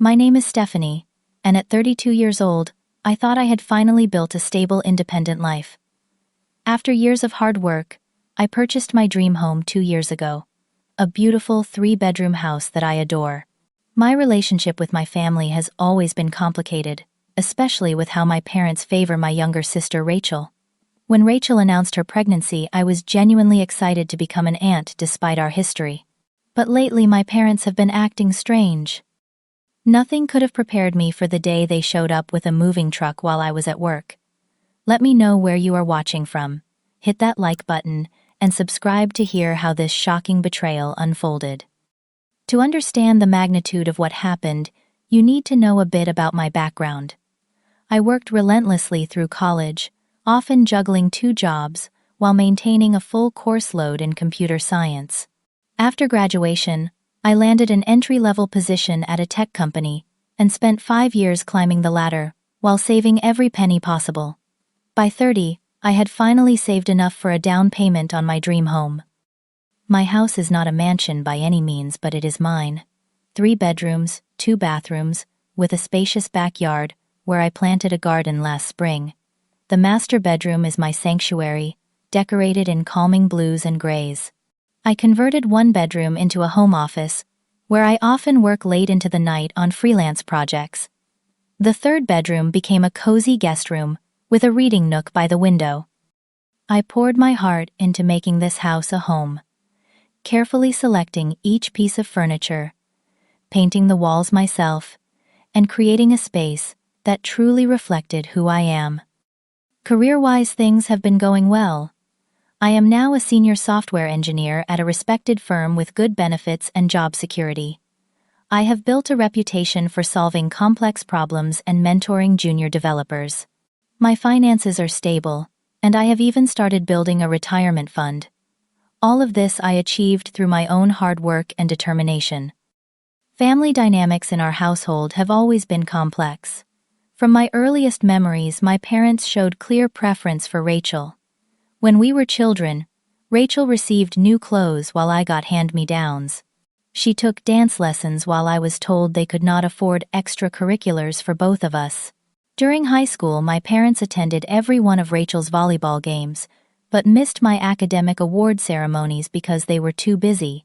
My name is Stephanie, and at 32 years old, I thought I had finally built a stable, independent life. After years of hard work, I purchased my dream home 2 years ago, a beautiful 3-bedroom house that I adore. My relationship with my family has always been complicated, especially with how my parents favor my younger sister Rachel. When Rachel announced her pregnancy, I was genuinely excited to become an aunt despite our history. But lately my parents have been acting strange. Nothing could have prepared me for the day they showed up with a moving truck while I was at work. Let me know where you are watching from. Hit that like button and subscribe to hear how this shocking betrayal unfolded. To understand the magnitude of what happened, you need to know a bit about my background. I worked relentlessly through college, often juggling 2 jobs while maintaining a full course load in computer science. After graduation, I landed an entry-level position at a tech company and spent 5 years climbing the ladder while saving every penny possible. By 30, I had finally saved enough for a down payment on my dream home. My house is not a mansion by any means, but it is mine. 3 bedrooms, 2 bathrooms, with a spacious backyard where I planted a garden last spring. The master bedroom is my sanctuary, decorated in calming blues and grays. I converted 1 bedroom into a home office, where I often work late into the night on freelance projects. The 3rd bedroom became a cozy guest room, with a reading nook by the window. I poured my heart into making this house a home, carefully selecting each piece of furniture, painting the walls myself, and creating a space that truly reflected who I am. Career-wise, things have been going well. I am now a senior software engineer at a respected firm with good benefits and job security. I have built a reputation for solving complex problems and mentoring junior developers. My finances are stable, and I have even started building a retirement fund. All of this I achieved through my own hard work and determination. Family dynamics in our household have always been complex. From my earliest memories, my parents showed clear preference for Rachel. When we were children, Rachel received new clothes while I got hand-me-downs. She took dance lessons while I was told they could not afford extracurriculars for both of us. During high school, my parents attended every one of Rachel's volleyball games, but missed my academic award ceremonies because they were too busy.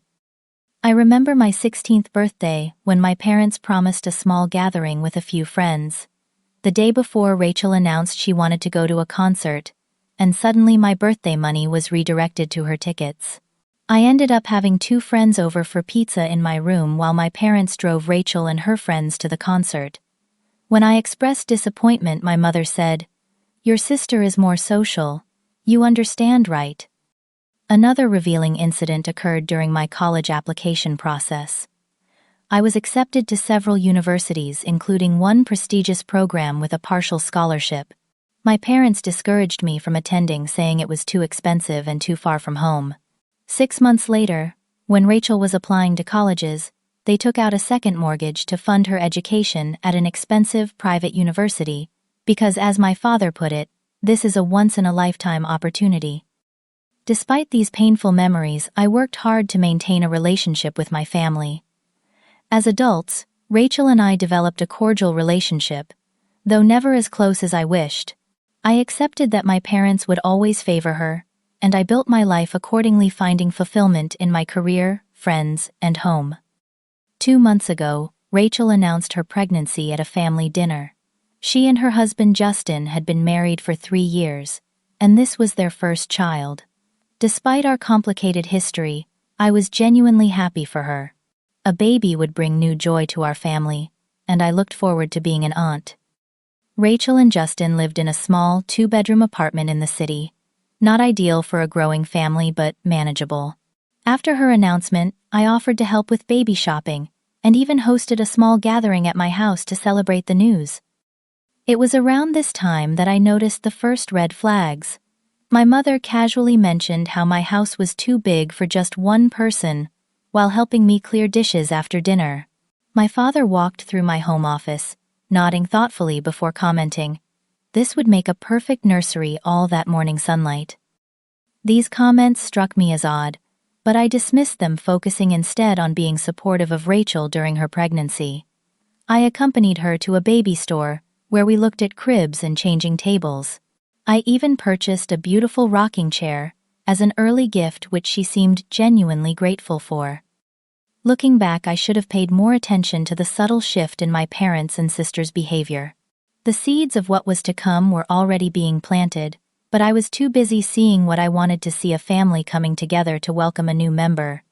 I remember my 16th birthday when my parents promised a small gathering with a few friends. The day before, Rachel announced she wanted to go to a concert, and suddenly my birthday money was redirected to her tickets. I ended up having 2 friends over for pizza in my room while my parents drove Rachel and her friends to the concert. When I expressed disappointment, my mother said, "Your sister is more social. You understand, right?" Another revealing incident occurred during my college application process. I was accepted to several universities, including one prestigious program with a partial scholarship. My parents discouraged me from attending, saying it was too expensive and too far from home. 6 months later, when Rachel was applying to colleges, they took out a second mortgage to fund her education at an expensive private university, because, as my father put it, this is a once-in-a-lifetime opportunity. Despite these painful memories, I worked hard to maintain a relationship with my family. As adults, Rachel and I developed a cordial relationship, though never as close as I wished. I accepted that my parents would always favor her, and I built my life accordingly, finding fulfillment in my career, friends, and home. 2 months ago, Rachel announced her pregnancy at a family dinner. She and her husband Justin had been married for 3 years, and this was their first child. Despite our complicated history, I was genuinely happy for her. A baby would bring new joy to our family, and I looked forward to being an aunt. Rachel and Justin lived in a small 2-bedroom apartment in the city. Not ideal for a growing family, but manageable. After her announcement, I offered to help with baby shopping, and even hosted a small gathering at my house to celebrate the news. It was around this time that I noticed the first red flags. My mother casually mentioned how my house was too big for just 1 person, while helping me clear dishes after dinner. My father walked through my home office, nodding thoughtfully before commenting, "This would make a perfect nursery, all that morning sunlight." These comments struck me as odd, but I dismissed them, focusing instead on being supportive of Rachel during her pregnancy. I accompanied her to a baby store, where we looked at cribs and changing tables. I even purchased a beautiful rocking chair, as an early gift which she seemed genuinely grateful for. Looking back, I should have paid more attention to the subtle shift in my parents' and sisters' behavior. The seeds of what was to come were already being planted, but I was too busy seeing what I wanted to see: a family coming together to welcome a new member.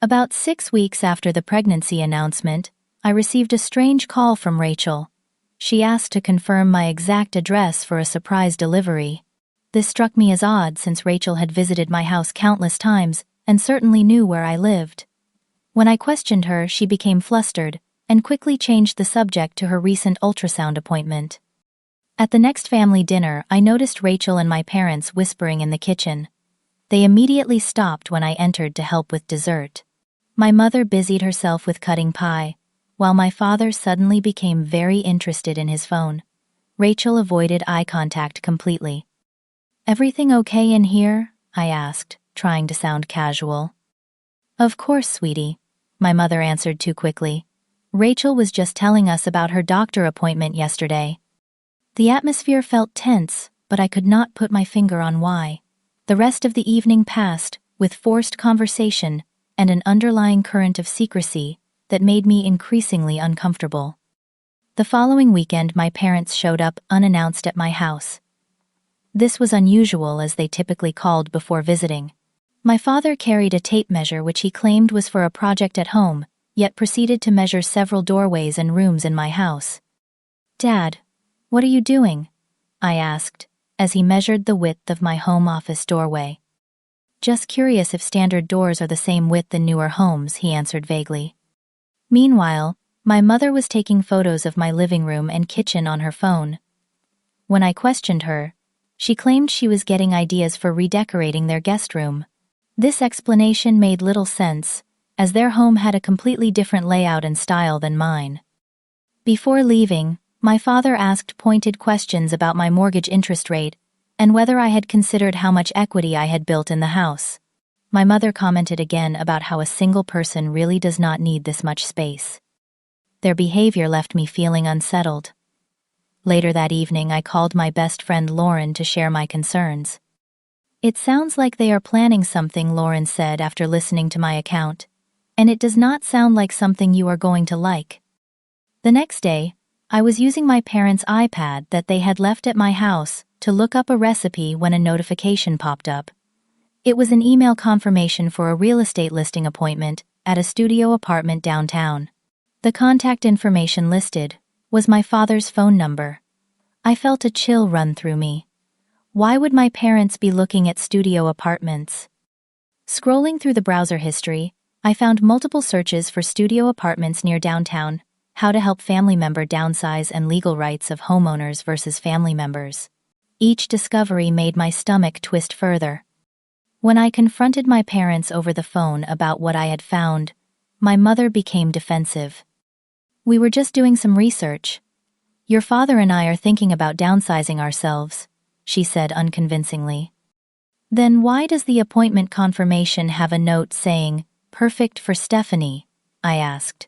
About 6 weeks after the pregnancy announcement, I received a strange call from Rachel. She asked to confirm my exact address for a surprise delivery. This struck me as odd, since Rachel had visited my house countless times and certainly knew where I lived. When I questioned her, she became flustered and quickly changed the subject to her recent ultrasound appointment. At the next family dinner, I noticed Rachel and my parents whispering in the kitchen. They immediately stopped when I entered to help with dessert. My mother busied herself with cutting pie, while my father suddenly became very interested in his phone. Rachel avoided eye contact completely. "Everything okay in here?" I asked, trying to sound casual. "Of course, sweetie," my mother answered too quickly. "Rachel was just telling us about her doctor appointment yesterday." The atmosphere felt tense, but I could not put my finger on why. The rest of the evening passed, with forced conversation and an underlying current of secrecy that made me increasingly uncomfortable. The following weekend, my parents showed up unannounced at my house. This was unusual, as they typically called before visiting. My father carried a tape measure which he claimed was for a project at home, yet proceeded to measure several doorways and rooms in my house. "Dad, what are you doing?" I asked, as he measured the width of my home office doorway. "Just curious if standard doors are the same width in newer homes," he answered vaguely. Meanwhile, my mother was taking photos of my living room and kitchen on her phone. When I questioned her, she claimed she was getting ideas for redecorating their guest room. This explanation made little sense, as their home had a completely different layout and style than mine. Before leaving, my father asked pointed questions about my mortgage interest rate and whether I had considered how much equity I had built in the house. My mother commented again about how a single person really does not need this much space. Their behavior left me feeling unsettled. Later that evening, I called my best friend Lauren to share my concerns. "It sounds like they are planning something," Lauren said after listening to my account, "and it does not sound like something you are going to like." The next day, I was using my parents' iPad that they had left at my house to look up a recipe when a notification popped up. It was an email confirmation for a real estate listing appointment at a studio apartment downtown. The contact information listed was my father's phone number. I felt a chill run through me. Why would my parents be looking at studio apartments? Scrolling through the browser history, I found multiple searches for studio apartments near downtown, how to help family member downsize, and legal rights of homeowners versus family members. Each discovery made my stomach twist further. When I confronted my parents over the phone about what I had found, my mother became defensive. "We were just doing some research. Your father and I are thinking about downsizing ourselves," she said unconvincingly. "Then why does the appointment confirmation have a note saying, 'Perfect for Stephanie'?" I asked.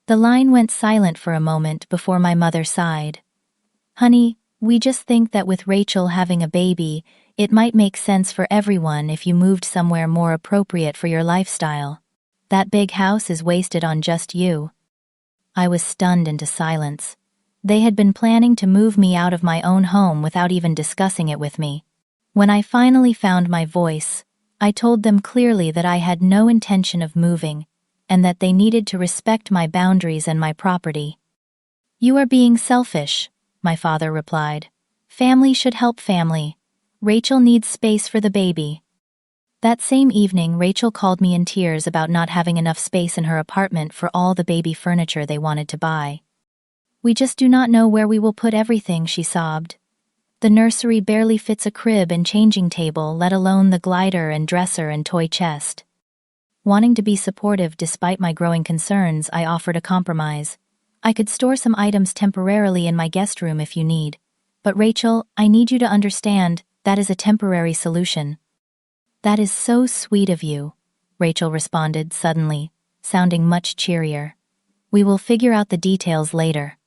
The line went silent for a moment before my mother sighed. "Honey, we just think that with Rachel having a baby, it might make sense for everyone if you moved somewhere more appropriate for your lifestyle. That big house is wasted on just you." I was stunned into silence. They had been planning to move me out of my own home without even discussing it with me. When I finally found my voice, I told them clearly that I had no intention of moving, and that they needed to respect my boundaries and my property. "You are being selfish," my father replied. "Family should help family. Rachel needs space for the baby." That same evening, Rachel called me in tears about not having enough space in her apartment for all the baby furniture they wanted to buy. "We just do not know where we will put everything," she sobbed. "The nursery barely fits a crib and changing table, let alone the glider and dresser and toy chest." Wanting to be supportive despite my growing concerns, I offered a compromise. "I could store some items temporarily in my guest room if you need. But Rachel, I need you to understand, that is a temporary solution." "That is so sweet of you," Rachel responded suddenly, sounding much cheerier. We will figure out the details later.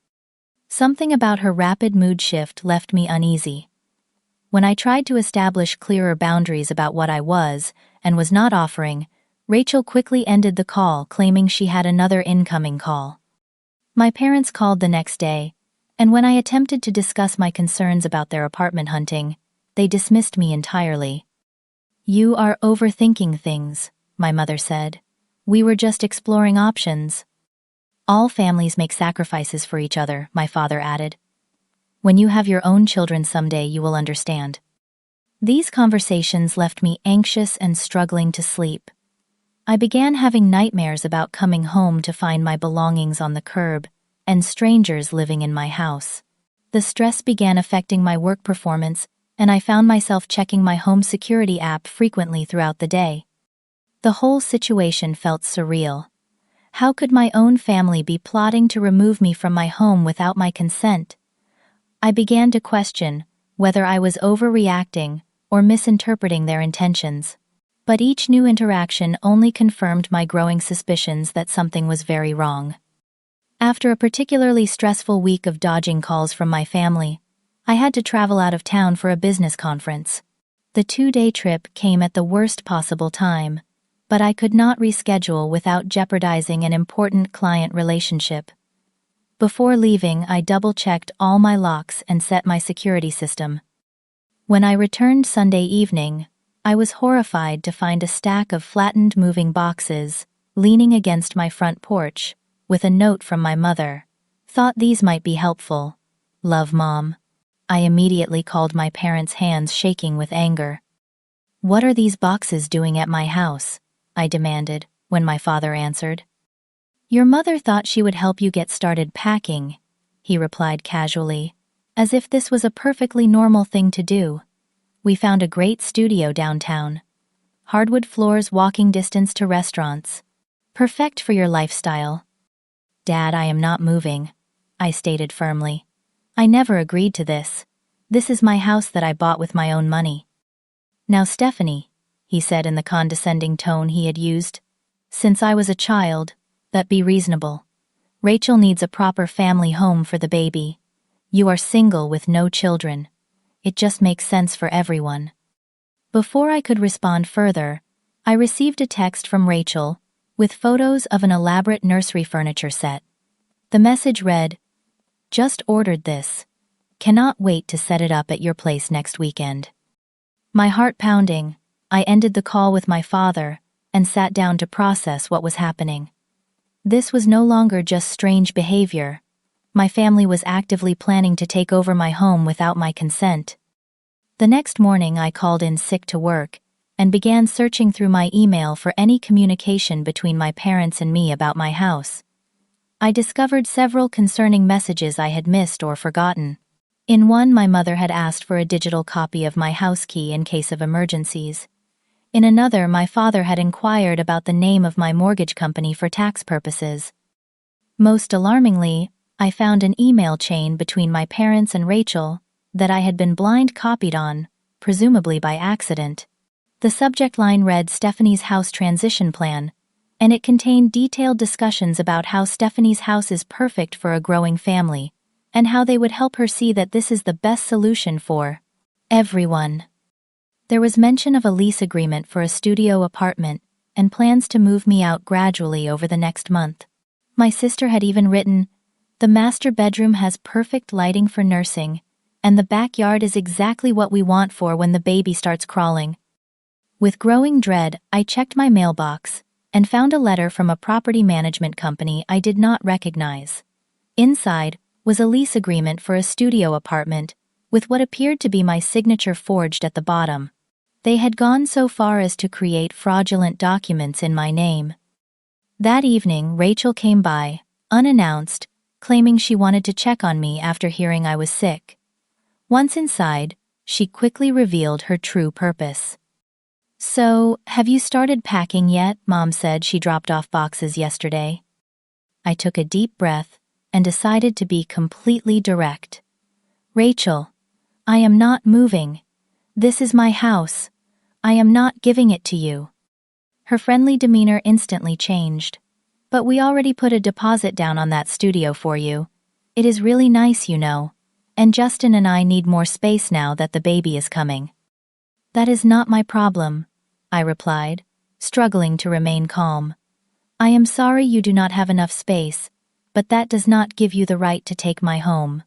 Something about her rapid mood shift left me uneasy. When I tried to establish clearer boundaries about what I was and was not offering, Rachel quickly ended the call, claiming she had another incoming call. My parents called the next day, and when I attempted to discuss my concerns about their apartment hunting, they dismissed me entirely. "You are overthinking things," my mother said. "We were just exploring options." "All families make sacrifices for each other," my father added. "When you have your own children someday, you will understand." These conversations left me anxious and struggling to sleep. I began having nightmares about coming home to find my belongings on the curb and strangers living in my house. The stress began affecting my work performance, and I found myself checking my home security app frequently throughout the day. The whole situation felt surreal. How could my own family be plotting to remove me from my home without my consent? I began to question whether I was overreacting or misinterpreting their intentions. But each new interaction only confirmed my growing suspicions that something was very wrong. After a particularly stressful week of dodging calls from my family, I had to travel out of town for a business conference. The 2-day trip came at the worst possible time, but I could not reschedule without jeopardizing an important client relationship. Before leaving, I double-checked all my locks and set my security system. When I returned Sunday evening, I was horrified to find a stack of flattened moving boxes leaning against my front porch, with a note from my mother. "Thought these might be helpful. Love, Mom." I immediately called my parents, hands shaking with anger. "What are these boxes doing at my house?" I demanded, when my father answered. "Your mother thought she would help you get started packing," he replied casually, as if this was a perfectly normal thing to do. "We found a great studio downtown. Hardwood floors, walking distance to restaurants. Perfect for your lifestyle." "Dad, I am not moving," I stated firmly. "I never agreed to this. This is my house that I bought with my own money." "Now, Stephanie," he said in the condescending tone he had used, "since I was a child, that be reasonable. Rachel needs a proper family home for the baby. You are single with no children. It just makes sense for everyone." Before I could respond further, I received a text from Rachel with photos of an elaborate nursery furniture set. The message read, "Just ordered this. Cannot wait to set it up at your place next weekend." My heart pounding, I ended the call with my father and sat down to process what was happening. This was no longer just strange behavior. My family was actively planning to take over my home without my consent. The next morning, I called in sick to work and began searching through my email for any communication between my parents and me about my house. I discovered several concerning messages I had missed or forgotten. In one, my mother had asked for a digital copy of my house key in case of emergencies. In another, my father had inquired about the name of my mortgage company for tax purposes. Most alarmingly, I found an email chain between my parents and Rachel that I had been blind copied on, presumably by accident. The subject line read "Stephanie's House Transition Plan," and it contained detailed discussions about how Stephanie's house is perfect for a growing family, and how they would help her see that this is the best solution for everyone. There was mention of a lease agreement for a studio apartment and plans to move me out gradually over the next month. My sister had even written, "The master bedroom has perfect lighting for nursing, and the backyard is exactly what we want for when the baby starts crawling." With growing dread, I checked my mailbox and found a letter from a property management company I did not recognize. Inside was a lease agreement for a studio apartment with what appeared to be my signature forged at the bottom. They had gone so far as to create fraudulent documents in my name. That evening, Rachel came by, unannounced, claiming she wanted to check on me after hearing I was sick. Once inside, she quickly revealed her true purpose. "So, have you started packing yet?" Mom said she dropped off boxes yesterday. I took a deep breath and decided to be completely direct. "Rachel, I am not moving. This is my house. I am not giving it to you." Her friendly demeanor instantly changed. But we already put a deposit down on that studio for you. It is really nice, you know. And Justin and I need more space now that the baby is coming. That is not my problem, I replied, struggling to remain calm. I am sorry you do not have enough space, but that does not give you the right to take my home.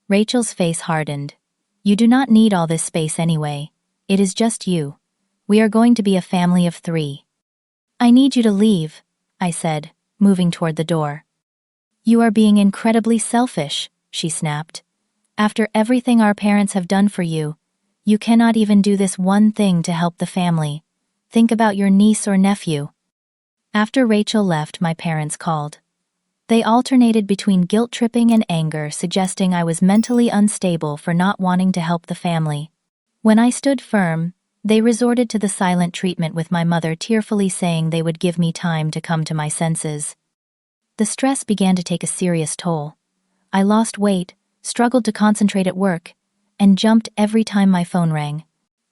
Rachel's face hardened. You do not need all this space anyway. It is just you. We are going to be a family of 3. I need you to leave, I said, moving toward the door. You are being incredibly selfish, she snapped. After everything our parents have done for you, you cannot even do this one thing to help the family. Think about your niece or nephew. After Rachel left, my parents called. They alternated between guilt-tripping and anger, suggesting I was mentally unstable for not wanting to help the family. When I stood firm, they resorted to the silent treatment, with my mother tearfully saying they would give me time to come to my senses. The stress began to take a serious toll. I lost weight, struggled to concentrate at work, and jumped every time my phone rang.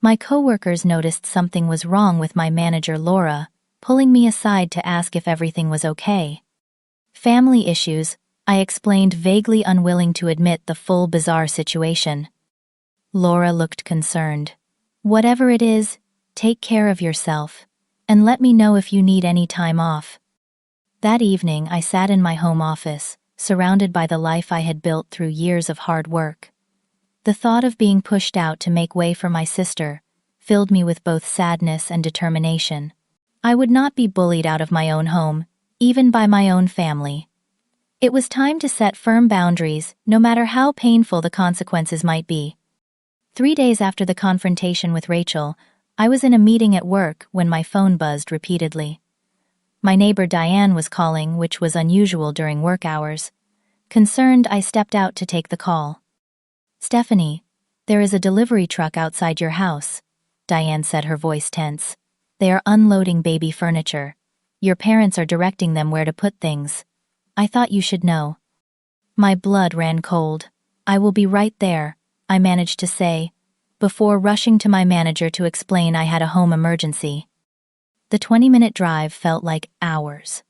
My coworkers noticed something was wrong with my manager Laura, pulling me aside to ask if everything was okay. Family issues, I explained, vaguely unwilling to admit the full bizarre situation. Laura looked concerned. Whatever it is, take care of yourself, and let me know if you need any time off. That evening I sat in my home office, surrounded by the life I had built through years of hard work. The thought of being pushed out to make way for my sister filled me with both sadness and determination. I would not be bullied out of my own home, even by my own family. It was time to set firm boundaries, no matter how painful the consequences might be. 3 days after the confrontation with Rachel, I was in a meeting at work when my phone buzzed repeatedly. My neighbor Diane was calling, which was unusual during work hours. Concerned, I stepped out to take the call. Stephanie, there is a delivery truck outside your house, Diane said, her voice tense. They are unloading baby furniture. Your parents are directing them where to put things. I thought you should know. My blood ran cold. I will be right there, I managed to say, before rushing to my manager to explain I had a home emergency. The 20-minute drive felt like hours.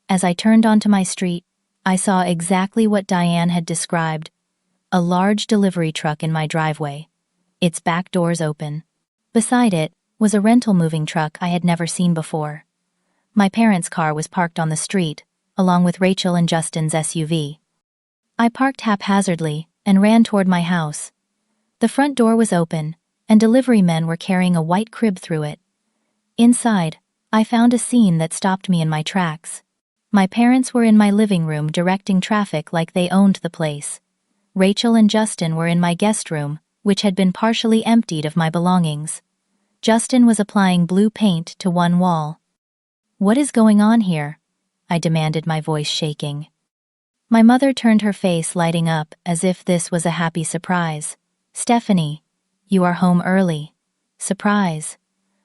As I turned onto my street, I saw exactly what Diane had described: a large delivery truck in my driveway, its back doors open. Beside it was a rental moving truck I had never seen before. My parents' car was parked on the street, along with Rachel and Justin's SUV. I parked haphazardly and ran toward my house. The front door was open, and delivery men were carrying a white crib through it. Inside, I found a scene that stopped me in my tracks. My parents were in my living room directing traffic like they owned the place. Rachel and Justin were in my guest room, which had been partially emptied of my belongings. Justin was applying blue paint to one wall. What is going on here? I demanded, my voice shaking. My mother turned, her face lighting up as if this was a happy surprise. Stephanie, you are home early. Surprise.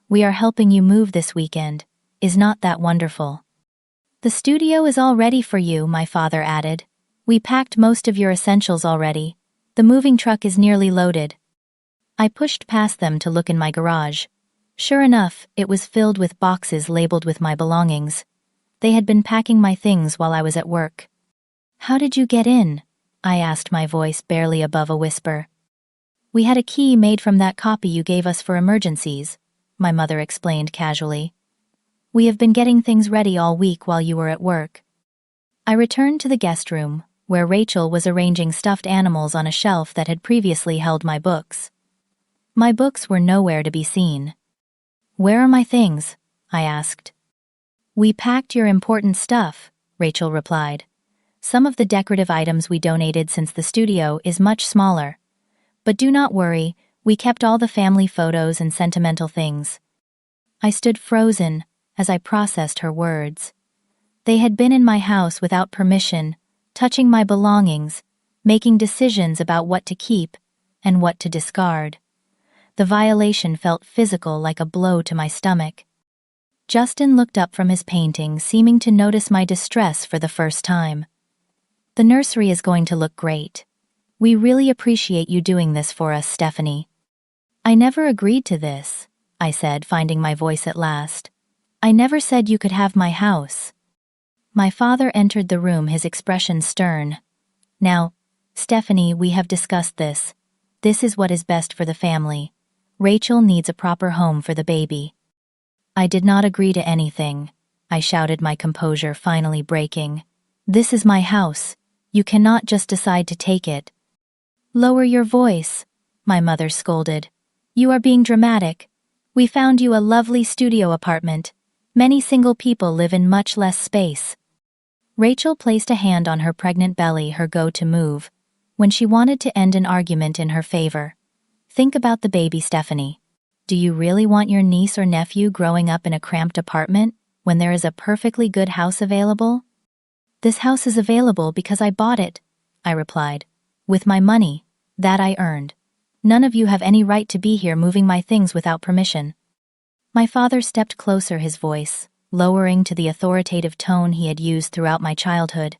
We are helping you move this weekend. Is not that wonderful? The studio is all ready for you, my father added. We packed most of your essentials already. The moving truck is nearly loaded. I pushed past them to look in my garage. Sure enough, it was filled with boxes labeled with my belongings. They had been packing my things while I was at work. How did you get in? I asked, my voice barely above a whisper. We had a key made from that copy you gave us for emergencies, my mother explained casually. We have been getting things ready all week while you were at work. I returned to the guest room, where Rachel was arranging stuffed animals on a shelf that had previously held my books. My books were nowhere to be seen. Where are my things? I asked. We packed your important stuff, Rachel replied. Some of the decorative items we donated since the studio is much smaller. But do not worry, we kept all the family photos and sentimental things. I stood frozen as I processed her words. They had been in my house without permission, touching my belongings, making decisions about what to keep and what to discard. The violation felt physical, like a blow to my stomach. Justin looked up from his painting, seeming to notice my distress for the first time. The nursery is going to look great. We really appreciate you doing this for us, Stephanie. I never agreed to this, I said, finding my voice at last. I never said you could have my house. My father entered the room, his expression stern. Now, Stephanie, we have discussed this. This is what is best for the family. Rachel needs a proper home for the baby. I did not agree to anything. I shouted, my composure finally breaking. This is my house. You cannot just decide to take it. Lower your voice, my mother scolded. You are being dramatic. We found you a lovely studio apartment. Many single people live in much less space. Rachel placed a hand on her pregnant belly, her go-to move, when she wanted to end an argument in her favor. Think about the baby, Stephanie. Do you really want your niece or nephew growing up in a cramped apartment when there is a perfectly good house available? This house is available because I bought it, I replied. With my money, that I earned. None of you have any right to be here moving my things without permission. My father stepped closer, his voice lowering to the authoritative tone he had used throughout my childhood.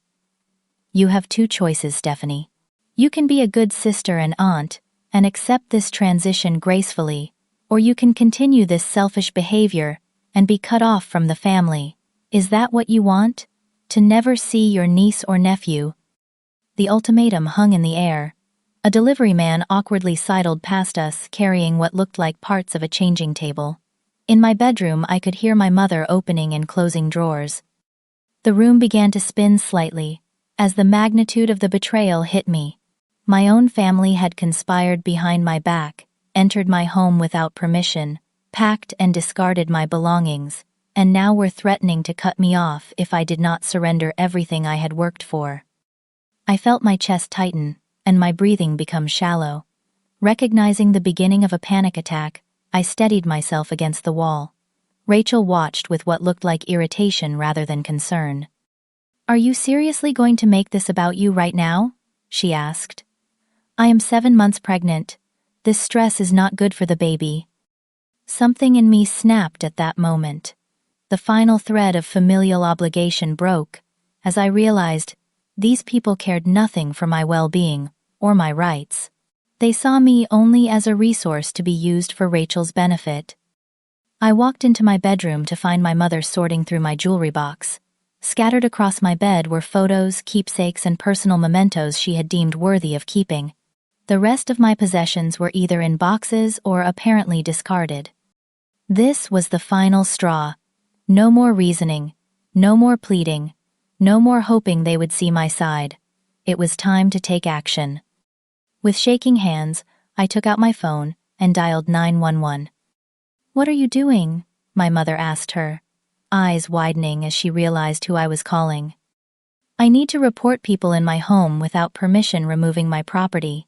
You have two choices, Stephanie. You can be a good sister and aunt and accept this transition gracefully, or you can continue this selfish behavior and be cut off from the family. Is that what you want? To never see your niece or nephew? The ultimatum hung in the air. A delivery man awkwardly sidled past us, carrying what looked like parts of a changing table. In my bedroom, I could hear my mother opening and closing drawers. The room began to spin slightly as the magnitude of the betrayal hit me. My own family had conspired behind my back, entered my home without permission, packed and discarded my belongings, and now were threatening to cut me off if I did not surrender everything I had worked for. I felt my chest tighten and my breathing become shallow. Recognizing the beginning of a panic attack, I steadied myself against the wall. Rachel watched with what looked like irritation rather than concern. Are you seriously going to make this about you right now? She asked. I am 7 months pregnant. This stress is not good for the baby. Something in me snapped at that moment. The final thread of familial obligation broke as I realized these people cared nothing for my well-being or my rights. They saw me only as a resource to be used for Rachel's benefit. I walked into my bedroom to find my mother sorting through my jewelry box. Scattered across my bed were photos, keepsakes, and personal mementos she had deemed worthy of keeping. The rest of my possessions were either in boxes or apparently discarded. This was the final straw. No more reasoning, no more pleading, no more hoping they would see my side. It was time to take action. With shaking hands, I took out my phone and dialed 911. What are you doing? My mother asked her, eyes widening as she realized who I was calling. I need to report people in my home without permission removing my property,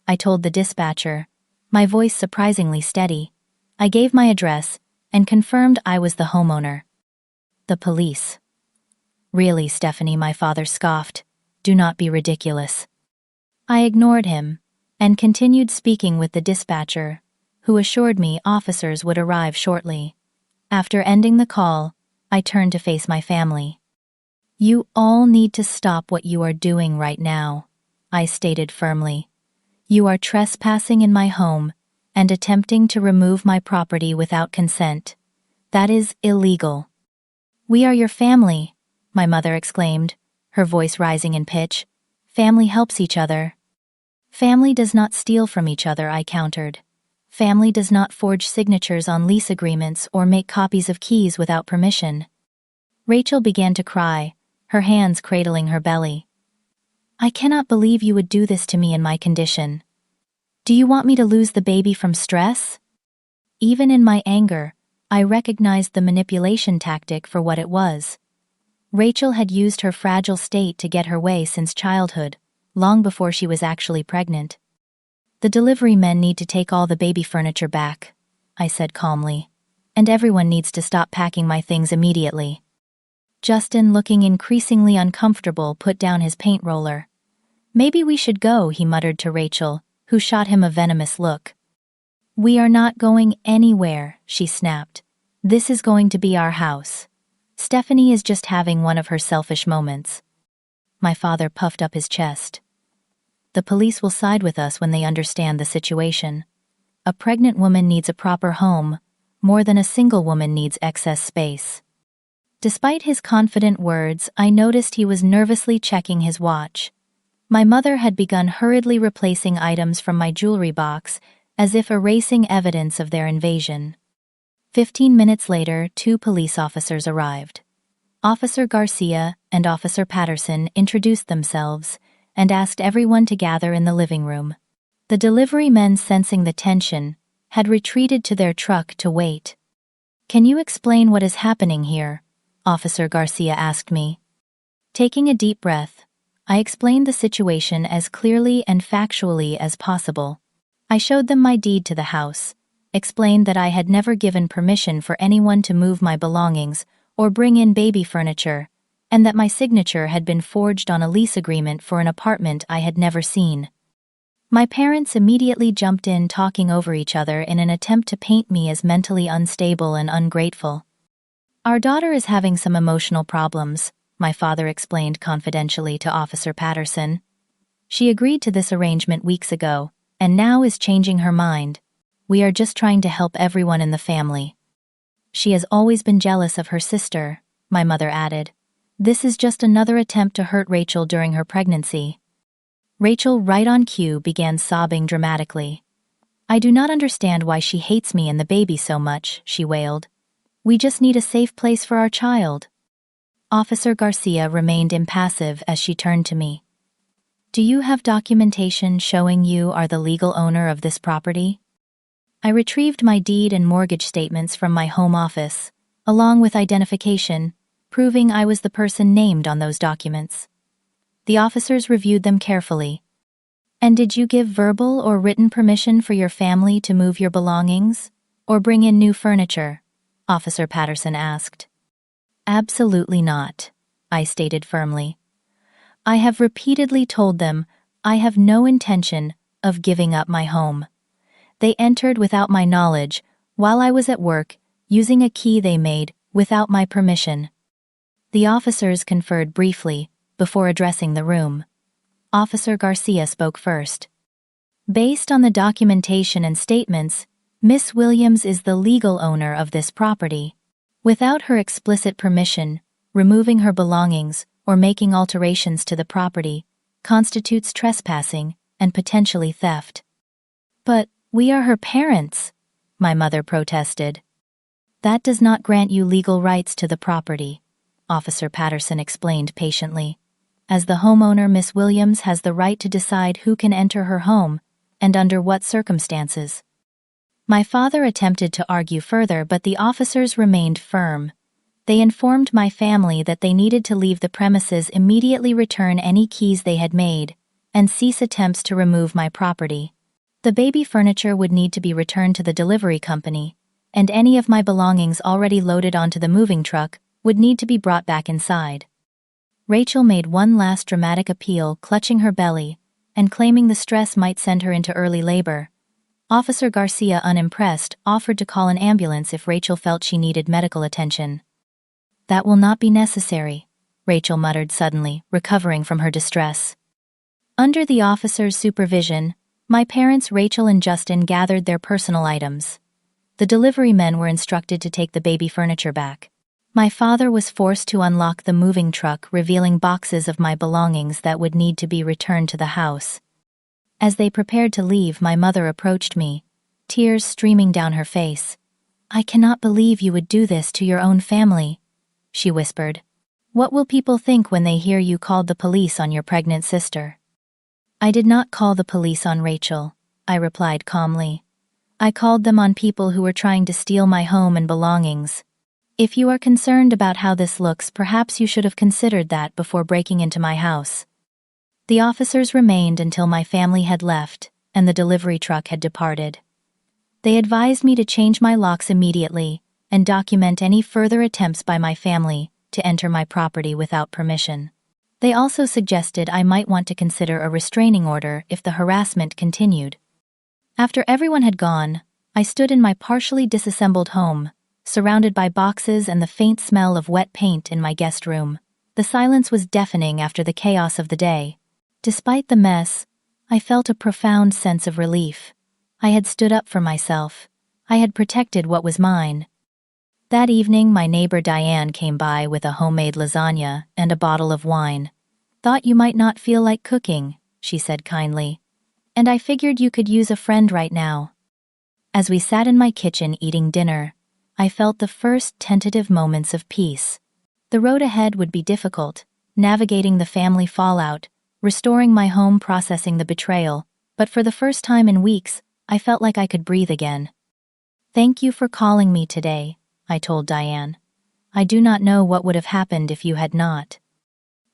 I told the dispatcher, my voice surprisingly steady. I gave my address and confirmed I was the homeowner. The police. Really, Stephanie, my father scoffed. Do not be ridiculous. I ignored him and continued speaking with the dispatcher, who assured me officers would arrive shortly. After ending the call, I turned to face my family. You all need to stop what you are doing right now, I stated firmly. You are trespassing in my home and attempting to remove my property without consent. That is illegal. We are your family, my mother exclaimed, her voice rising in pitch. Family helps each other. Family does not steal from each other, I countered. Family does not forge signatures on lease agreements or make copies of keys without permission. Rachel began to cry, her hands cradling her belly. I cannot believe you would do this to me in my condition. Do you want me to lose the baby from stress? Even in my anger, I recognized the manipulation tactic for what it was. Rachel had used her fragile state to get her way since childhood, long before she was actually pregnant. The delivery men need to take all the baby furniture back, I said calmly. And everyone needs to stop packing my things immediately. Justin, looking increasingly uncomfortable, put down his paint roller. Maybe we should go, he muttered to Rachel, who shot him a venomous look. We are not going anywhere, she snapped. This is going to be our house. Stephanie is just having one of her selfish moments. My father puffed up his chest. The police will side with us when they understand the situation. A pregnant woman needs a proper home, more than a single woman needs excess space. Despite his confident words, I noticed he was nervously checking his watch. My mother had begun hurriedly replacing items from my jewelry box, as if erasing evidence of their invasion. 15 minutes later, 2 police officers arrived. Officer Garcia and Officer Patterson introduced themselves and asked everyone to gather in the living room. The delivery men, sensing the tension, had retreated to their truck to wait. "Can you explain what is happening here?" Officer Garcia asked me. Taking a deep breath, I explained the situation as clearly and factually as possible. I showed them my deed to the house, explained that I had never given permission for anyone to move my belongings or bring in baby furniture, and that my signature had been forged on a lease agreement for an apartment I had never seen. My parents immediately jumped in, talking over each other in an attempt to paint me as mentally unstable and ungrateful. "Our daughter is having some emotional problems," my father explained confidentially to Officer Patterson. "She agreed to this arrangement weeks ago, and now is changing her mind. We are just trying to help everyone in the family." "She has always been jealous of her sister," my mother added. "This is just another attempt to hurt Rachel during her pregnancy." Rachel, right on cue, began sobbing dramatically. "I do not understand why she hates me and the baby so much," she wailed. "We just need a safe place for our child." Officer Garcia remained impassive as she turned to me. "Do you have documentation showing you are the legal owner of this property?" I retrieved my deed and mortgage statements from my home office, along with identification, proving I was the person named on those documents. The officers reviewed them carefully. "And did you give verbal or written permission for your family to move your belongings, or bring in new furniture?" Officer Patterson asked. "Absolutely not," I stated firmly. "I have repeatedly told them I have no intention of giving up my home. They entered without my knowledge while I was at work, using a key they made without my permission." The officers conferred briefly before addressing the room. Officer Garcia spoke first. "Based on the documentation and statements, Miss Williams is the legal owner of this property. Without her explicit permission, removing her belongings or making alterations to the property constitutes trespassing and potentially theft." "But we are her parents," my mother protested. "That does not grant you legal rights to the property," Officer Patterson explained patiently. "As the homeowner, Miss Williams has the right to decide who can enter her home and under what circumstances." My father attempted to argue further, but the officers remained firm. They informed my family that they needed to leave the premises, immediately return any keys they had made, and cease attempts to remove my property. The baby furniture would need to be returned to the delivery company, and any of my belongings already loaded onto the moving truck would need to be brought back inside. Rachel made one last dramatic appeal, clutching her belly and claiming the stress might send her into early labor. Officer Garcia, unimpressed, offered to call an ambulance if Rachel felt she needed medical attention. "That will not be necessary," Rachel muttered suddenly, recovering from her distress. Under the officer's supervision, my parents Rachel and Justin gathered their personal items. The delivery men were instructed to take the baby furniture back. My father was forced to unlock the moving truck, revealing boxes of my belongings that would need to be returned to the house. As they prepared to leave, my mother approached me, tears streaming down her face. "I cannot believe you would do this to your own family," she whispered. "What will people think when they hear you called the police on your pregnant sister?" "I did not call the police on Rachel," I replied calmly. "I called them on people who were trying to steal my home and belongings. If you are concerned about how this looks, perhaps you should have considered that before breaking into my house." The officers remained until my family had left and the delivery truck had departed. They advised me to change my locks immediately and document any further attempts by my family to enter my property without permission. They also suggested I might want to consider a restraining order if the harassment continued. After everyone had gone, I stood in my partially disassembled home, surrounded by boxes and the faint smell of wet paint in my guest room. The silence was deafening after the chaos of the day. Despite the mess, I felt a profound sense of relief. I had stood up for myself. I had protected what was mine. That evening, my neighbor Diane came by with a homemade lasagna and a bottle of wine. "Thought you might not feel like cooking," she said kindly. "And I figured you could use a friend right now." As we sat in my kitchen eating dinner, I felt the first tentative moments of peace. The road ahead would be difficult, navigating the family fallout, restoring my home, processing the betrayal, but for the first time in weeks, I felt like I could breathe again. "Thank you for calling me today," I told Diane. "I do not know what would have happened if you had not."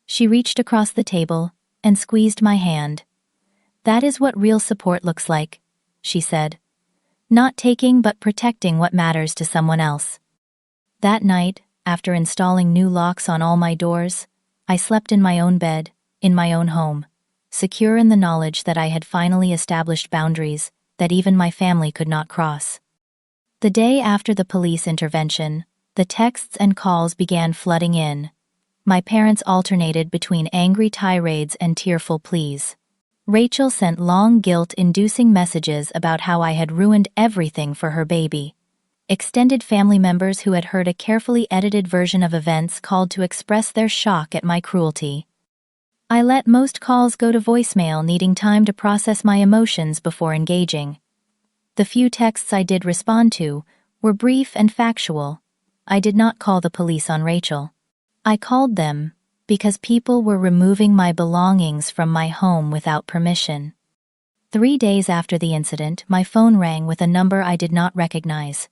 She reached across the table and squeezed my hand. "That is what real support looks like," she said. "Not taking but protecting what matters to someone else." That night, after installing new locks on all my doors, I slept in my own bed, in my own home, secure in the knowledge that I had finally established boundaries that even my family could not cross. The day after the police intervention, the texts and calls began flooding in. My parents alternated between angry tirades and tearful pleas. Rachel sent long guilt-inducing messages about how I had ruined everything for her baby. Extended family members who had heard a carefully edited version of events called to express their shock at my cruelty. I let most calls go to voicemail, needing time to process my emotions before engaging. The few texts I did respond to were brief and factual. I did not call the police on Rachel. I called them because people were removing my belongings from my home without permission. 3 days after the incident, my phone rang with a number I did not recognize.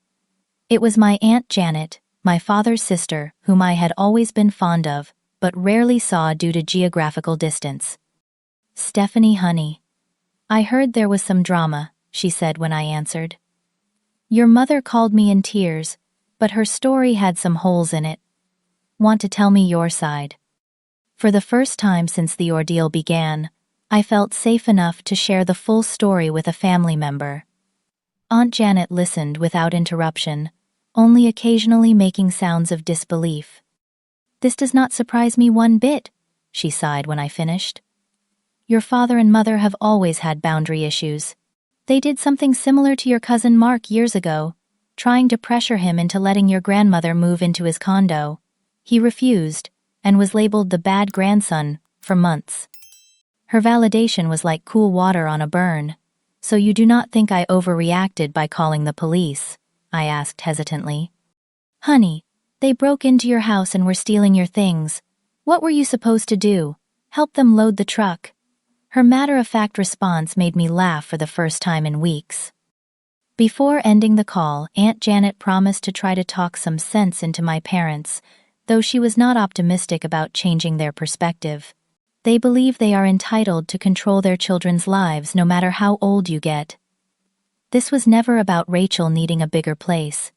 It was my Aunt Janet, my father's sister, whom I had always been fond of, but rarely saw due to geographical distance. "Stephanie, honey. I heard there was some drama," she said when I answered. "Your mother called me in tears, but her story had some holes in it. Want to tell me your side?" For the first time since the ordeal began, I felt safe enough to share the full story with a family member. Aunt Janet listened without interruption, only occasionally making sounds of disbelief. "This does not surprise me one bit," she sighed when I finished. "Your father and mother have always had boundary issues. They did something similar to your cousin Mark years ago, trying to pressure him into letting your grandmother move into his condo. He refused, and was labeled the bad grandson for months. Her validation was like cool water on a burn. So you do not think I overreacted by calling the police?" I asked hesitantly. "Honey, they broke into your house and were stealing your things. What were you supposed to do? Help them load the truck?" Her matter-of-fact response made me laugh for the first time in weeks. Before ending the call, Aunt Janet promised to try to talk some sense into my parents, though she was not optimistic about changing their perspective. They believe they are entitled to control their children's lives no matter how old you get. This was never about Rachel needing a bigger place.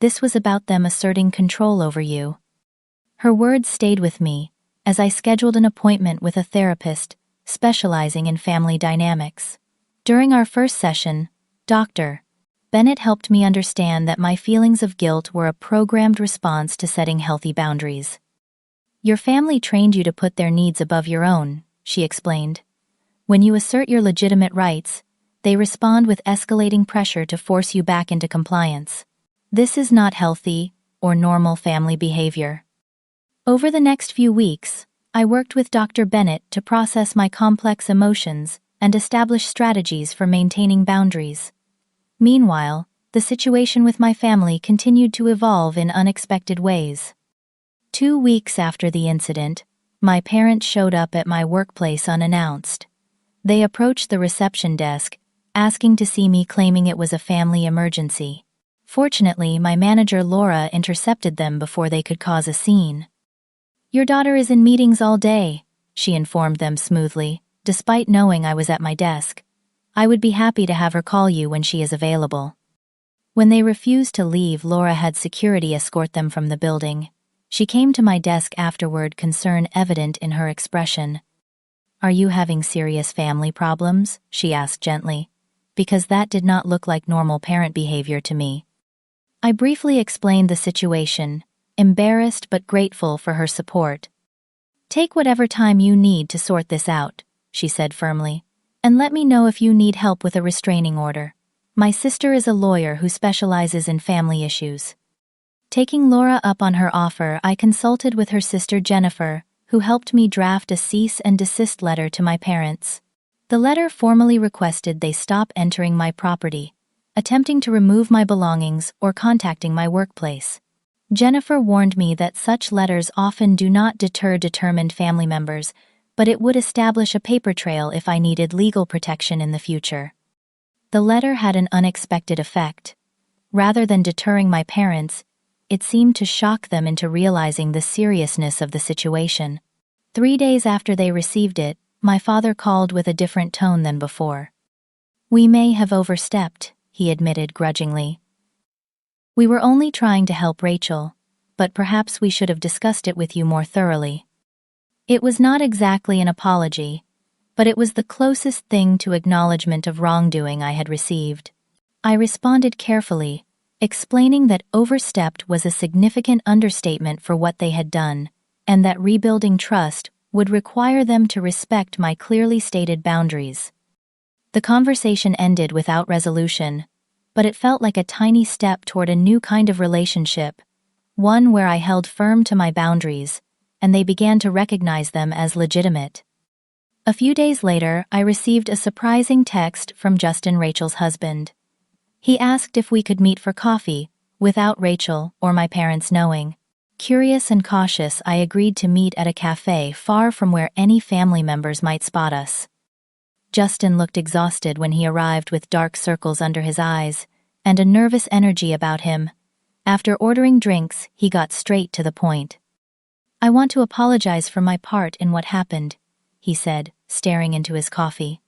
This was about them asserting control over you. Her words stayed with me as I scheduled an appointment with a therapist specializing in family dynamics. During our first session, Dr. Bennett helped me understand that my feelings of guilt were a programmed response to setting healthy boundaries. "Your family trained you to put their needs above your own," she explained. "When you assert your legitimate rights, they respond with escalating pressure to force you back into compliance. This is not healthy or normal family behavior." Over the next few weeks, I worked with Dr. Bennett to process my complex emotions and establish strategies for maintaining boundaries. Meanwhile, the situation with my family continued to evolve in unexpected ways. 2 weeks after the incident, my parents showed up at my workplace unannounced. They approached the reception desk, asking to see me, claiming it was a family emergency. Fortunately, my manager Laura intercepted them before they could cause a scene. "Your daughter is in meetings all day," she informed them smoothly, despite knowing I was at my desk. "I would be happy to have her call you when she is available." When they refused to leave, Laura had security escort them from the building. She came to my desk afterward, concern evident in her expression. "Are you having serious family problems?" she asked gently, because that did not look like normal parent behavior to me. I briefly explained the situation, embarrassed but grateful for her support. "Take whatever time you need to sort this out," she said firmly, "and let me know if you need help with a restraining order. My sister is a lawyer who specializes in family issues." Taking Laura up on her offer, I consulted with her sister Jennifer, who helped me draft a cease and desist letter to my parents. The letter formally requested they stop entering my property, attempting to remove my belongings, or contacting my workplace. Jennifer warned me that such letters often do not deter determined family members, but it would establish a paper trail if I needed legal protection in the future. The letter had an unexpected effect. Rather than deterring my parents, it seemed to shock them into realizing the seriousness of the situation. 3 days after they received it, my father called with a different tone than before. "We may have overstepped," he admitted grudgingly. "We were only trying to help Rachel, but perhaps we should have discussed it with you more thoroughly." It was not exactly an apology, but it was the closest thing to acknowledgement of wrongdoing I had received. I responded carefully, explaining that overstepped was a significant understatement for what they had done, and that rebuilding trust would require them to respect my clearly stated boundaries. The conversation ended without resolution, but it felt like a tiny step toward a new kind of relationship, one where I held firm to my boundaries, and they began to recognize them as legitimate. A few days later, I received a surprising text from Justin, Rachel's husband. He asked if we could meet for coffee, without Rachel or my parents knowing. Curious and cautious, I agreed to meet at a cafe far from where any family members might spot us. Justin looked exhausted when he arrived, with dark circles under his eyes and a nervous energy about him. After ordering drinks, he got straight to the point. "I want to apologize for my part in what happened," he said, staring into his coffee.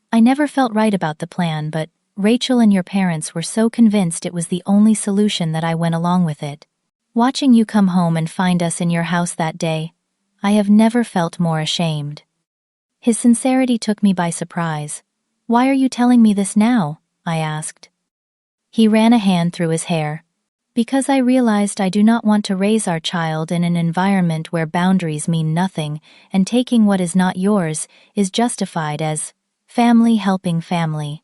"I never felt right about the plan, but Rachel and your parents were so convinced it was the only solution that I went along with it. Watching you come home and find us in your house that day, I have never felt more ashamed." His sincerity took me by surprise. "Why are you telling me this now?" I asked. He ran a hand through his hair. "Because I realized I do not want to raise our child in an environment where boundaries mean nothing, and taking what is not yours is justified as family helping family.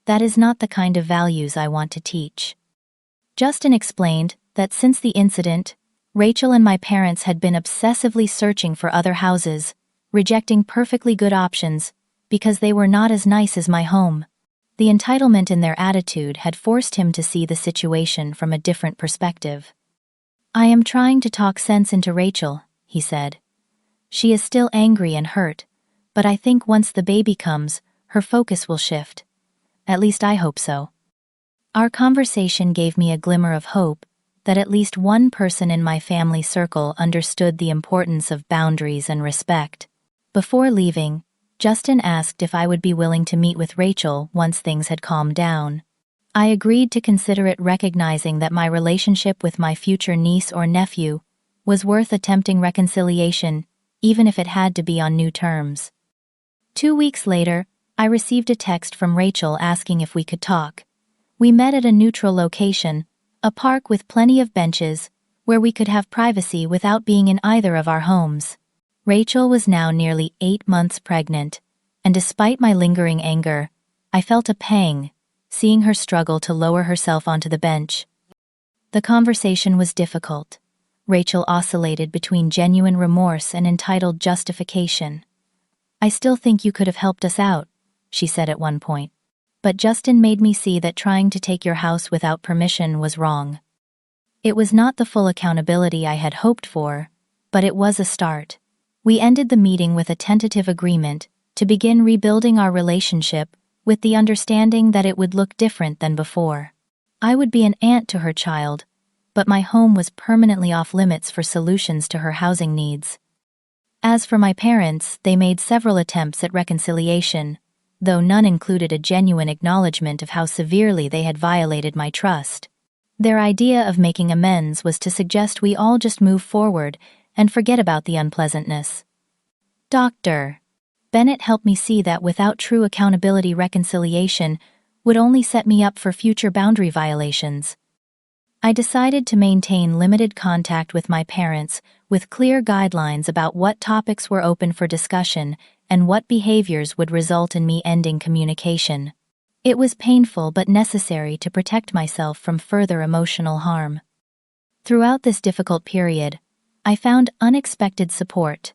That is not the kind of values I want to teach." Justin explained that since the incident, Rachel and my parents had been obsessively searching for other houses, rejecting perfectly good options because they were not as nice as my home. The entitlement in their attitude had forced him to see the situation from a different perspective. "I am trying to talk sense into Rachel," he said. "She is still angry and hurt, but I think once the baby comes, her focus will shift. At least I hope so." Our conversation gave me a glimmer of hope that at least one person in my family circle understood the importance of boundaries and respect. Before leaving, Justin asked if I would be willing to meet with Rachel once things had calmed down. I agreed to consider it, recognizing that my relationship with my future niece or nephew was worth attempting reconciliation, even if it had to be on new terms. 2 weeks later, I received a text from Rachel asking if we could talk. We met at a neutral location, a park with plenty of benches, where we could have privacy without being in either of our homes. Rachel was now nearly 8 months pregnant, and despite my lingering anger, I felt a pang, seeing her struggle to lower herself onto the bench. The conversation was difficult. Rachel oscillated between genuine remorse and entitled justification. "I still think you could have helped us out," she said at one point. But Justin made me see that trying to take your house without permission was wrong. It was not the full accountability I had hoped for, but it was a start. We ended the meeting with a tentative agreement to begin rebuilding our relationship, with the understanding that it would look different than before. I would be an aunt to her child, but my home was permanently off limits for solutions to her housing needs. As for my parents, they made several attempts at reconciliation, though none included a genuine acknowledgement of how severely they had violated my trust. Their idea of making amends was to suggest we all just move forward and forget about the unpleasantness. Dr. Bennett helped me see that without true accountability, reconciliation would only set me up for future boundary violations. I decided to maintain limited contact with my parents, with clear guidelines about what topics were open for discussion and what behaviors would result in me ending communication. It was painful but necessary to protect myself from further emotional harm. Throughout this difficult period, I found unexpected support.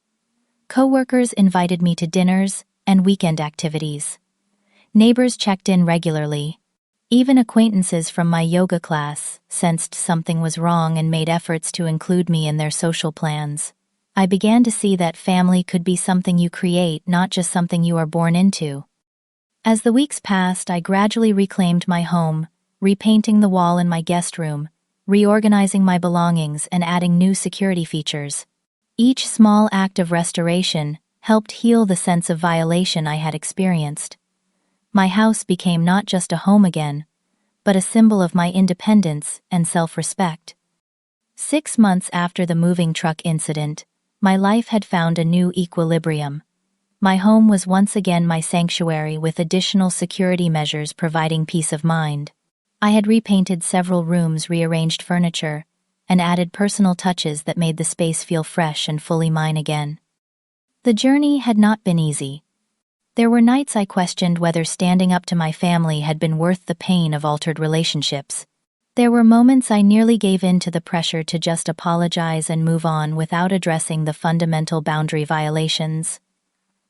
Coworkers invited me to dinners and weekend activities. Neighbors checked in regularly. Even acquaintances from my yoga class sensed something was wrong and made efforts to include me in their social plans. I began to see that family could be something you create, not just something you are born into. As the weeks passed, I gradually reclaimed my home, repainting the wall in my guest room, reorganizing my belongings, and adding new security features. Each small act of restoration helped heal the sense of violation I had experienced. My house became not just a home again, but a symbol of my independence and self-respect. 6 months after the moving truck incident, my life had found a new equilibrium. My home was once again my sanctuary, with additional security measures providing peace of mind. I had repainted several rooms, rearranged furniture, and added personal touches that made the space feel fresh and fully mine again. The journey had not been easy. There were nights I questioned whether standing up to my family had been worth the pain of altered relationships. There were moments I nearly gave in to the pressure to just apologize and move on without addressing the fundamental boundary violations.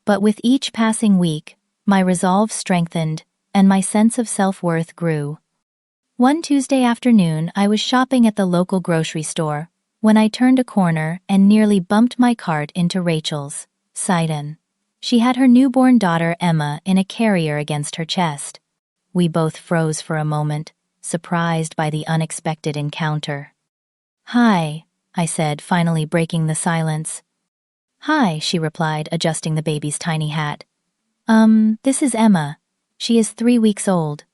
But with each passing week, my resolve strengthened, and my sense of self-worth grew. One Tuesday afternoon, I was shopping at the local grocery store when I turned a corner and nearly bumped my cart into Rachel's, Sidon. She had her newborn daughter Emma in a carrier against her chest. We both froze for a moment, surprised by the unexpected encounter. "Hi," I said, finally breaking the silence. "Hi," she replied, adjusting the baby's tiny hat. This is Emma. She is 3 weeks old."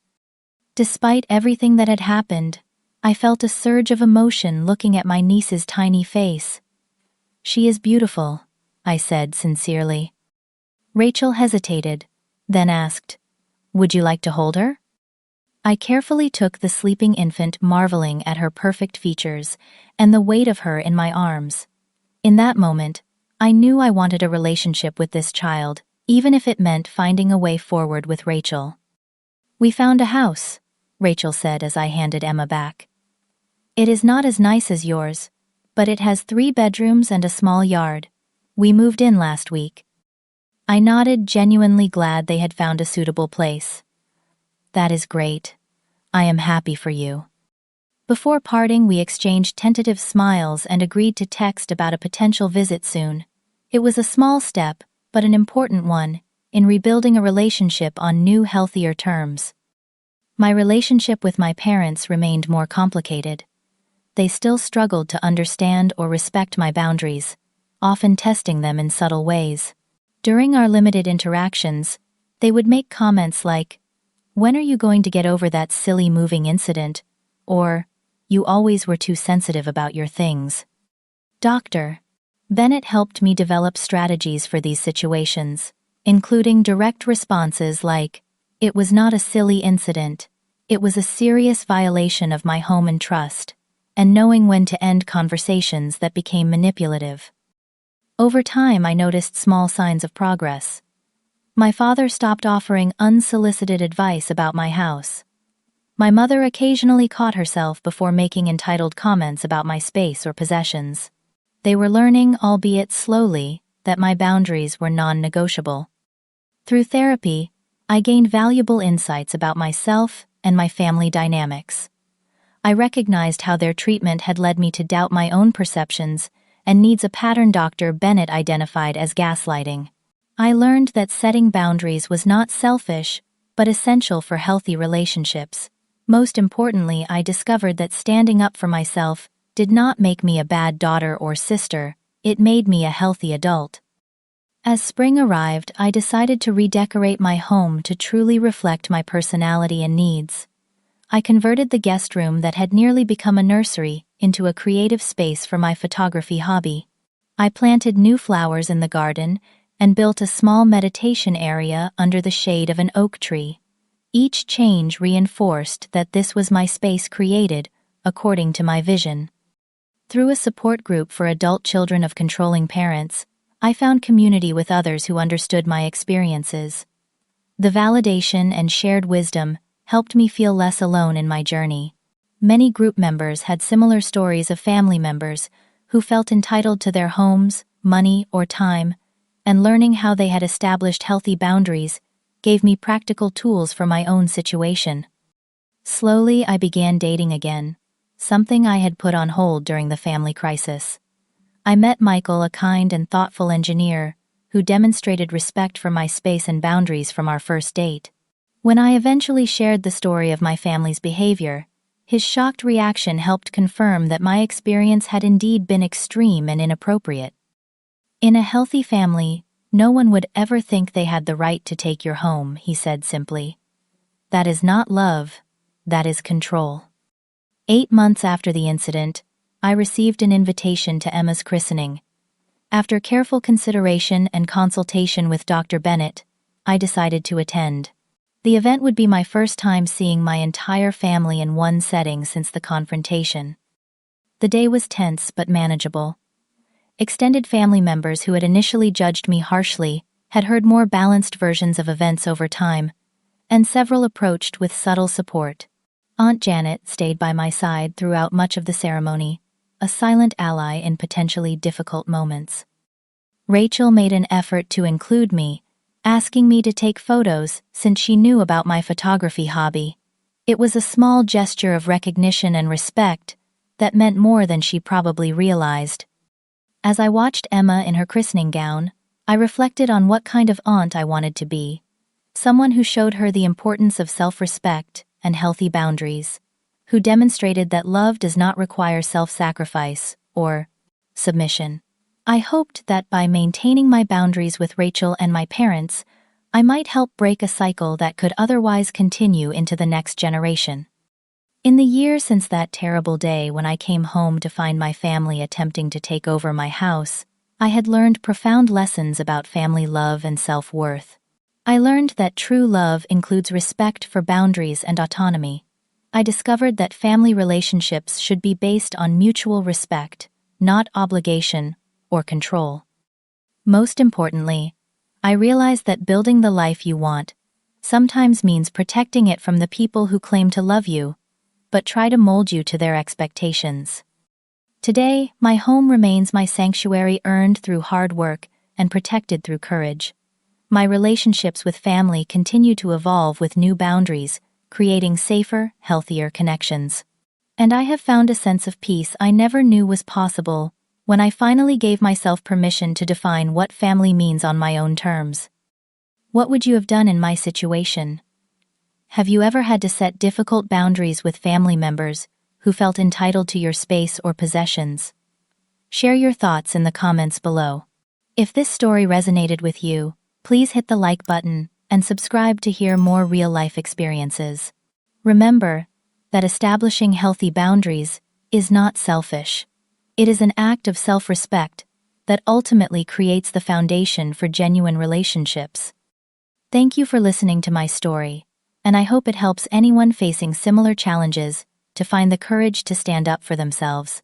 Despite everything that had happened, I felt a surge of emotion looking at my niece's tiny face. "She is beautiful," I said sincerely. Rachel hesitated, then asked, "Would you like to hold her?" I carefully took the sleeping infant, marveling at her perfect features and the weight of her in my arms. In that moment, I knew I wanted a relationship with this child, even if it meant finding a way forward with Rachel. "We found a house," Rachel said as I handed Emma back. "It is not as nice as yours, but it has 3 bedrooms and a small yard. We moved in last week." I nodded, genuinely glad they had found a suitable place. "That is great. I am happy for you." Before parting, we exchanged tentative smiles and agreed to text about a potential visit soon. It was a small step, but an important one, in rebuilding a relationship on new, healthier terms. My relationship with my parents remained more complicated. They still struggled to understand or respect my boundaries, often testing them in subtle ways. During our limited interactions, they would make comments like, "When are you going to get over that silly moving incident?" Or, "You always were too sensitive about your things." Dr. Bennett helped me develop strategies for these situations, including direct responses like, "It was not a silly incident. It was a serious violation of my home and trust," and knowing when to end conversations that became manipulative. Over time, I noticed small signs of progress. My father stopped offering unsolicited advice about my house. My mother occasionally caught herself before making entitled comments about my space or possessions. They were learning, albeit slowly, that my boundaries were non-negotiable. Through therapy, I gained valuable insights about myself and my family dynamics. I recognized how their treatment had led me to doubt my own perceptions and needs, a pattern Dr. Bennett identified as gaslighting. I learned that setting boundaries was not selfish, but essential for healthy relationships. Most importantly, I discovered that standing up for myself did not make me a bad daughter or sister, it made me a healthy adult. As spring arrived, I decided to redecorate my home to truly reflect my personality and needs. I converted the guest room that had nearly become a nursery into a creative space for my photography hobby. I planted new flowers in the garden and built a small meditation area under the shade of an oak tree. Each change reinforced that this was my space created according to my vision. Through a support group for adult children of controlling parents, I found community with others who understood my experiences. The validation and shared wisdom helped me feel less alone in my journey. Many group members had similar stories of family members who felt entitled to their homes, money, or time, and learning how they had established healthy boundaries gave me practical tools for my own situation. Slowly, I began dating again, something I had put on hold during the family crisis. I met Michael, a kind and thoughtful engineer, who demonstrated respect for my space and boundaries from our first date. When I eventually shared the story of my family's behavior, his shocked reaction helped confirm that my experience had indeed been extreme and inappropriate. In a healthy family, no one would ever think they had the right to take your home, he said simply. That is not love, that is control. 8 months after the incident, I received an invitation to Emma's christening. After careful consideration and consultation with Dr. Bennett, I decided to attend. The event would be my first time seeing my entire family in one setting since the confrontation. The day was tense but manageable. Extended family members who had initially judged me harshly had heard more balanced versions of events over time, and several approached with subtle support. Aunt Janet stayed by my side throughout much of the ceremony, a silent ally in potentially difficult moments. Rachel made an effort to include me, asking me to take photos since she knew about my photography hobby. It was a small gesture of recognition and respect that meant more than she probably realized. As I watched Emma in her christening gown, I reflected on what kind of aunt I wanted to be. Someone who showed her the importance of self-respect and healthy boundaries, who demonstrated that love does not require self-sacrifice or submission. I hoped that by maintaining my boundaries with Rachel and my parents, I might help break a cycle that could otherwise continue into the next generation. In the year since that terrible day when I came home to find my family attempting to take over my house, I had learned profound lessons about family love and self-worth. I learned that true love includes respect for boundaries and autonomy. I discovered that family relationships should be based on mutual respect, not obligation or control. Most importantly, I realized that building the life you want sometimes means protecting it from the people who claim to love you, but try to mold you to their expectations. Today, my home remains my sanctuary, earned through hard work and protected through courage. My relationships with family continue to evolve with new boundaries, creating safer, healthier connections. And I have found a sense of peace I never knew was possible when I finally gave myself permission to define what family means on my own terms. What would you have done in my situation? Have you ever had to set difficult boundaries with family members who felt entitled to your space or possessions? Share your thoughts in the comments below. If this story resonated with you, please hit the like button and subscribe to hear more real-life experiences. Remember that establishing healthy boundaries is not selfish. It is an act of self-respect that ultimately creates the foundation for genuine relationships. Thank you for listening to my story, and I hope it helps anyone facing similar challenges to find the courage to stand up for themselves.